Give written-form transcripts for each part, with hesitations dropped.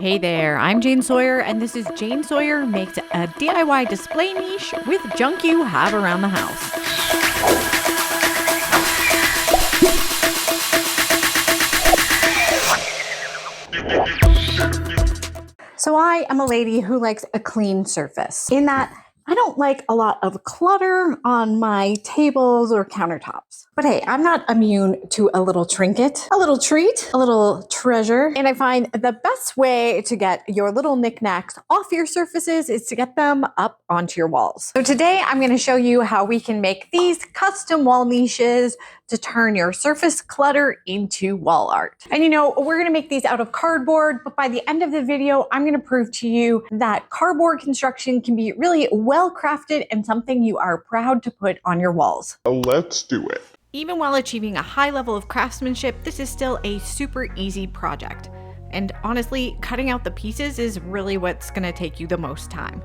Hey there, I'm Jane Sawyer, and this is Jane Sawyer Makes a DIY Display Niche with junk you have around the house. So I am a lady who likes a clean surface, in that I don't like a lot of clutter on my tables or countertops. But hey, I'm not immune to a little trinket, a little treat, a little treasure. And I find the best way to get your little knickknacks off your surfaces is to get them up onto your walls. So today I'm going to show you how we can make these custom wall niches to turn your surface clutter into wall art. And you know, we're going to make these out of cardboard, but by the end of the video, I'm going to prove to you that cardboard construction can be really well crafted and something you are proud to put on your walls. Let's do it. Even while achieving a high level of craftsmanship, this is still a super easy project. And honestly, cutting out the pieces is really what's going to take you the most time.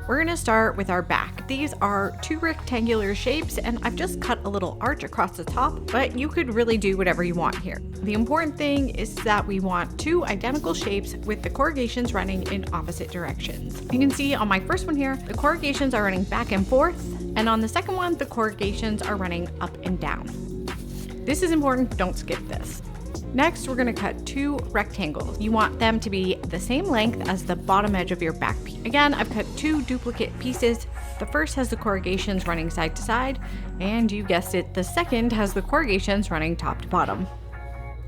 We're going to start with our back. These are two rectangular shapes, and I've just cut a little arch across the top, but you could really do whatever you want here. The important thing is that we want two identical shapes with the corrugations running in opposite directions. You can see on my first one here, the corrugations are running back and forth, and on the second one, the corrugations are running up and down. This is important, don't skip this. Next, we're going to cut two rectangles. You want them to be the same length as the bottom edge of your back piece. Again, I've cut two duplicate pieces. The first has the corrugations running side to side, and you guessed it, the second has the corrugations running top to bottom.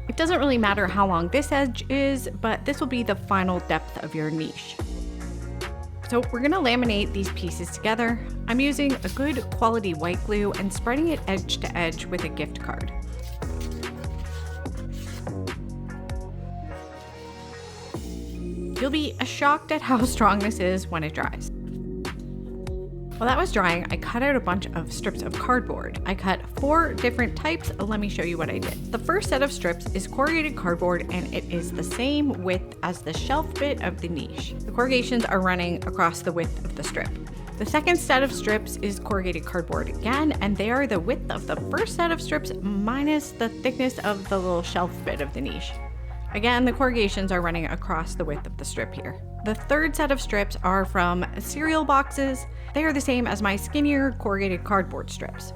It doesn't really matter how long this edge is, but this will be the final depth of your niche. So we're going to laminate these pieces together. I'm using a good quality white glue and spreading it edge to edge with a gift card. You'll be shocked at how strong this is when it dries. While that was drying, I cut out a bunch of strips of cardboard. I cut 4 different types. Let me show you what I did. The first set of strips is corrugated cardboard, and it is the same width as the shelf bit of the niche. The corrugations are running across the width of the strip. The second set of strips is corrugated cardboard again, and they are the width of the first set of strips minus the thickness of the little shelf bit of the niche. Again, the corrugations are running across the width of the strip here. The third set of strips are from cereal boxes. They are the same as my skinnier corrugated cardboard strips.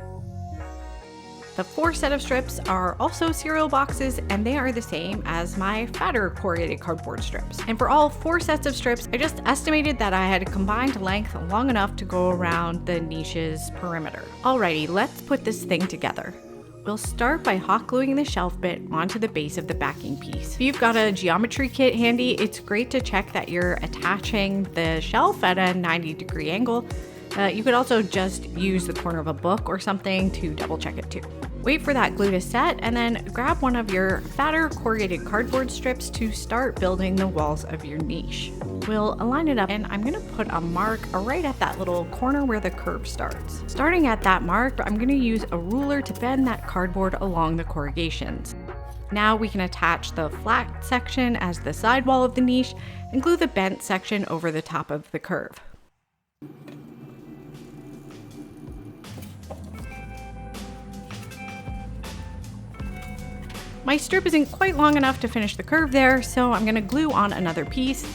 The fourth set of strips are also cereal boxes, and they are the same as my fatter corrugated cardboard strips. And for all 4 sets of strips, I just estimated that I had a combined length long enough to go around the niche's perimeter. Alrighty, let's put this thing together. We'll start by hot gluing the shelf bit onto the base of the backing piece. If you've got a geometry kit handy, it's great to check that you're attaching the shelf at a 90-degree angle. You could also just use the corner of a book or something to double check it too. Wait for that glue to set, and then grab one of your fatter corrugated cardboard strips to start building the walls of your niche. We'll align it up, and I'm going to put a mark right at that little corner where the curve starts. Starting at that mark, I'm going to use a ruler to bend that cardboard along the corrugations. Now we can attach the flat section as the side wall of the niche and glue the bent section over the top of the curve. My strip isn't quite long enough to finish the curve there, so I'm going to glue on another piece.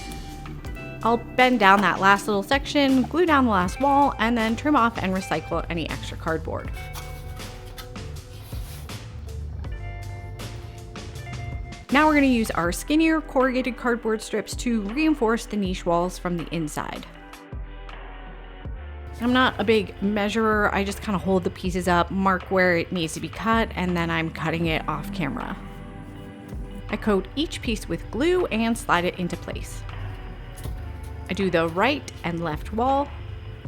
I'll bend down that last little section, glue down the last wall, and then trim off and recycle any extra cardboard. Now we're going to use our skinnier corrugated cardboard strips to reinforce the niche walls from the inside. I'm not a big measurer, I just kind of hold the pieces up, mark where it needs to be cut, and then I'm cutting it off camera. I coat each piece with glue and slide it into place. I do the right and left wall,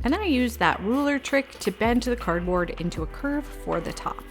and then I use that ruler trick to bend the cardboard into a curve for the top.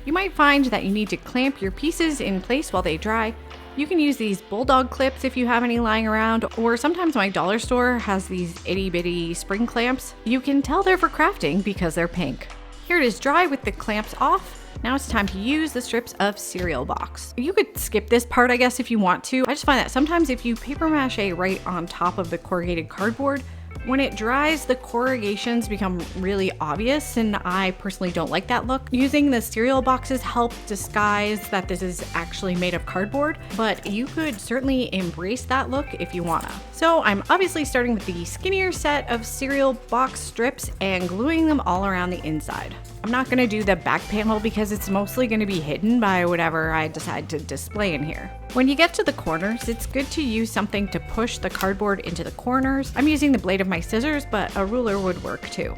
You might find that you need to clamp your pieces in place while they dry. You can use these bulldog clips if you have any lying around, or sometimes my dollar store has these itty bitty spring clamps. You can tell they're for crafting because they're pink. Here it is dry with the clamps off. Now it's time to use the strips of cereal box. You could skip this part, I guess, if you want to. I just find that sometimes if you paper mache right on top of the corrugated cardboard, When it dries, the corrugations become really obvious, and I personally don't like that look. Using the cereal boxes help disguise that this is actually made of cardboard, but you could certainly embrace that look if you wanna. So I'm obviously starting with the skinnier set of cereal box strips and gluing them all around the inside. I'm not gonna do the back panel because it's mostly gonna be hidden by whatever I decide to display in here. When you get to the corners, it's good to use something to push the cardboard into the corners. I'm using the blade of my scissors, but a ruler would work too.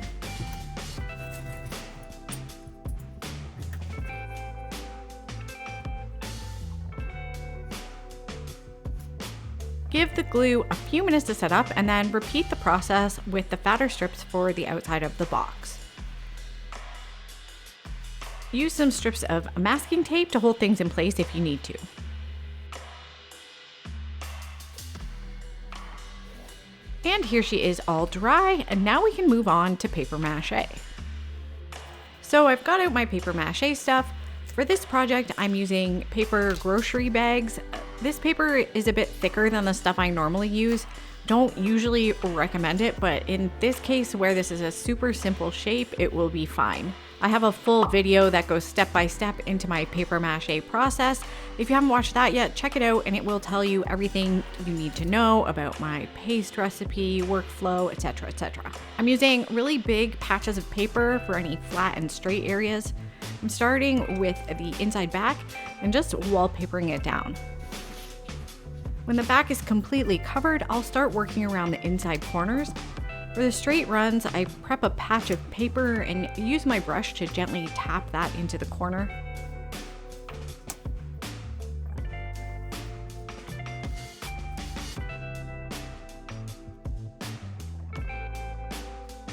Give the glue a few minutes to set up and then repeat the process with the fatter strips for the outside of the box. Use some strips of masking tape to hold things in place if you need to. And here she is all dry, and now we can move on to paper mache. So I've got out my paper mache stuff. For this project, I'm using paper grocery bags. This paper is a bit thicker than the stuff I normally use. Don't usually recommend it, but in this case where this is a super simple shape, it will be fine. I have a full video that goes step by step into my paper mache process. If you haven't watched that yet, check it out and it will tell you everything you need to know about my paste recipe, workflow, etc., etc. I'm using really big patches of paper for any flat and straight areas. I'm starting with the inside back and just wallpapering it down. When the back is completely covered, I'll start working around the inside corners. For the straight runs, I prep a patch of paper and use my brush to gently tap that into the corner.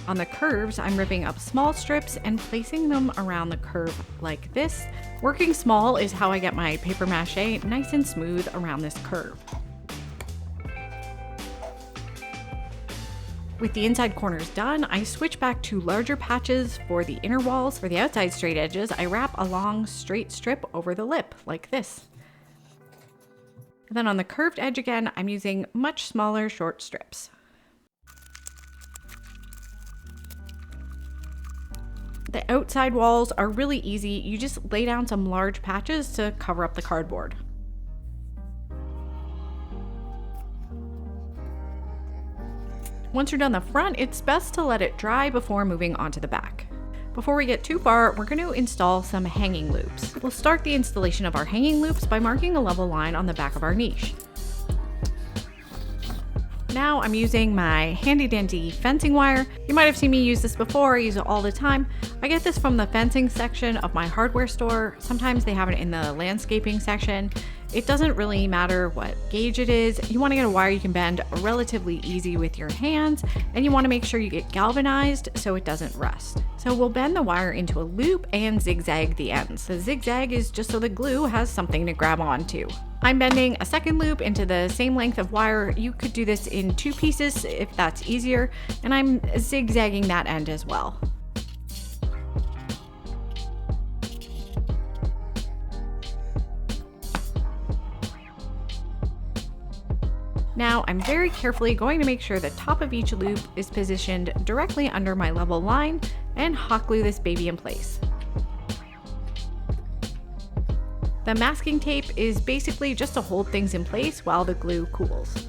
On the curves, I'm ripping up small strips and placing them around the curve like this. Working small is how I get my paper mache nice and smooth around this curve. With the inside corners done, I switch back to larger patches for the inner walls. For the outside straight edges, I wrap a long straight strip over the lip like this. And then on the curved edge again, I'm using much smaller short strips. The outside walls are really easy. You just lay down some large patches to cover up the cardboard. Once you're done the front, it's best to let it dry before moving on to the back. Before we get too far, we're going to install some hanging loops. We'll start the installation of our hanging loops by marking a level line on the back of our niche. Now I'm using my handy dandy fencing wire. You might have seen me use this before, I use it all the time. I get this from the fencing section of my hardware store. Sometimes they have it in the landscaping section. It doesn't really matter what gauge it is. You want to get a wire you can bend relatively easy with your hands, and you want to make sure you get galvanized so it doesn't rust. So we'll bend the wire into a loop and zigzag the ends. The zigzag is just so the glue has something to grab onto. I'm bending a second loop into the same length of wire. You could do this in 2 pieces if that's easier, and I'm zigzagging that end as well. Now I'm very carefully going to make sure the top of each loop is positioned directly under my level line and hot glue this baby in place. The masking tape is basically just to hold things in place while the glue cools.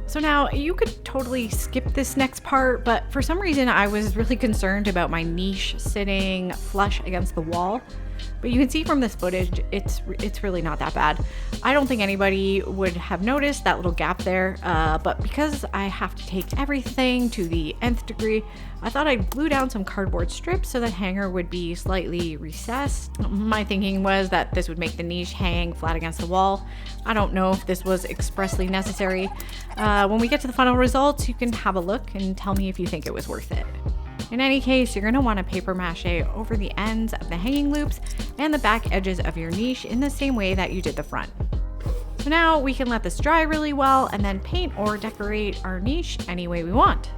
So now you could totally skip this next part, but for some reason I was really concerned about my niche sitting flush against the wall. But you can see from this footage, it's really not that bad. I don't think anybody would have noticed that little gap there, but because I have to take everything to the nth degree, I thought I'd glue down some cardboard strips so the hanger would be slightly recessed. My thinking was that this would make the niche hang flat against the wall. I don't know if this was expressly necessary. When we get to the final results, you can have a look and tell me if you think it was worth it. In any case, you're going to want to paper mache over the ends of the hanging loops and the back edges of your niche in the same way that you did the front. So now we can let this dry really well and then paint or decorate our niche any way we want.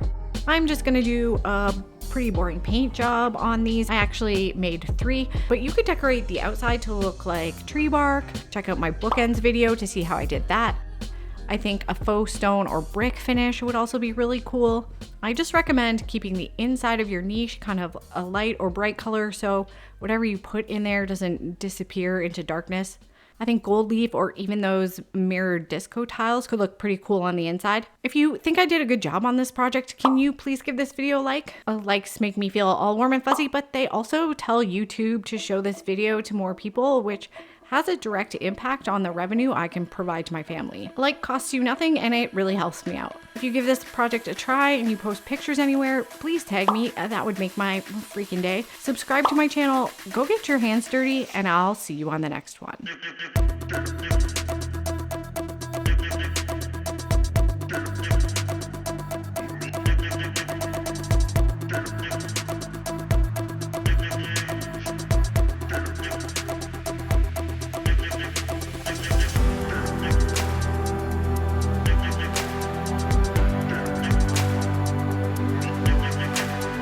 I'm just going to do a pretty boring paint job on these. I actually made 3, but you could decorate the outside to look like tree bark. Check out my bookends video to see how I did that. I think a faux stone or brick finish would also be really cool. I just recommend keeping the inside of your niche kind of a light or bright color so whatever you put in there doesn't disappear into darkness. I think gold leaf or even those mirrored disco tiles could look pretty cool on the inside. If you think I did a good job on this project, can you please give this video a like? Likes make me feel all warm and fuzzy, but they also tell YouTube to show this video to more people, which has a direct impact on the revenue I can provide to my family. A like costs you nothing and it really helps me out. If you give this project a try and you post pictures anywhere, please tag me. That would make my freaking day. Subscribe to my channel, go get your hands dirty, and I'll see you on the next one.